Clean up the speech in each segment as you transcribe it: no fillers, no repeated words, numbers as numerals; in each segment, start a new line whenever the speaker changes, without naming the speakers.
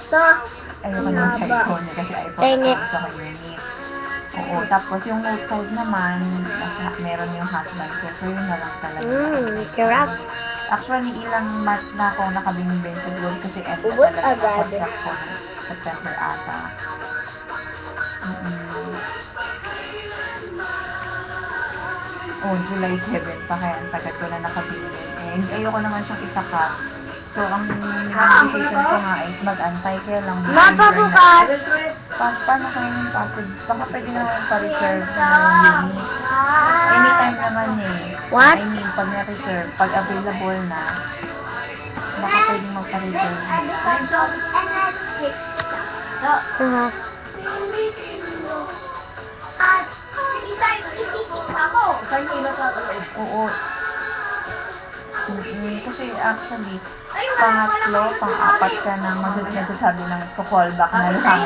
to.
Ayoko naman sa iPhone kasi iPhone gusto ko unique. Oo, tapos yung note 5 naman, meron yung husband ko. So, yun na lang talaga.
Sarap.
Actually, ilang month na ako nakabinibin sa Globe kasi end na
Ubus
talaga ang
agad.
contract ko. September ata. Oh, July 7 pa kaya ang tagal ko na nakabinibin. Eh, ayoko naman siyang isa-cut. So, ang decision ko nga is mag-antay kaya lang.
Mapabukas!
Paano kayo yung passage? Baka pwede naman pa-reserve na yung unit. Anytime naman eh.
What?
I mean, pag na-reserve, pag available na, baka pwede magpa-reserve na. Oo. Kasi actually, pang-apat ka na magsasabi ng callback na lang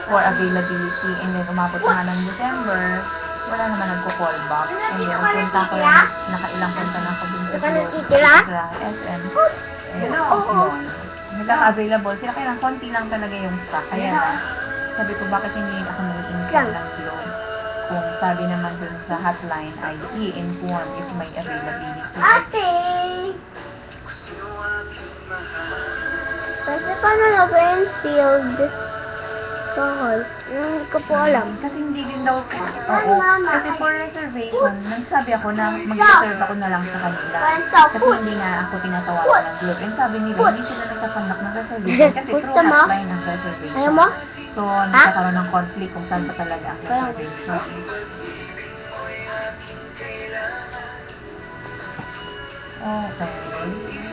for availability, and then umabot na ng December, wala naman nagko-callback. And then, punta ko lang, nakailang punta na ako din sa SM. Yun. Nagkaka-available sila, kaya konti lang talaga yung stock. Kaya sabi ko, bakit hindi ako nag-inform ng Globe? Kung sabi naman dun sa hotline ay i-inform if may availability.
Ate! Kasi paano na ba yung sealed call? Hindi ko po alam.
Kasi hindi din daw po. Oo. Kasi for reservation, nagsabi ako na mag-reserve ako na lang sa kanila. Kasi hindi nga ako tinatawagan ng Globe. And sabi nila, hindi sila nagkapandak ng reservation. Kasi through hotline ang reservation.
Ayaw mo?
So, nagkakaroon ng conflict kung saan pa talaga ang reservation. Okay.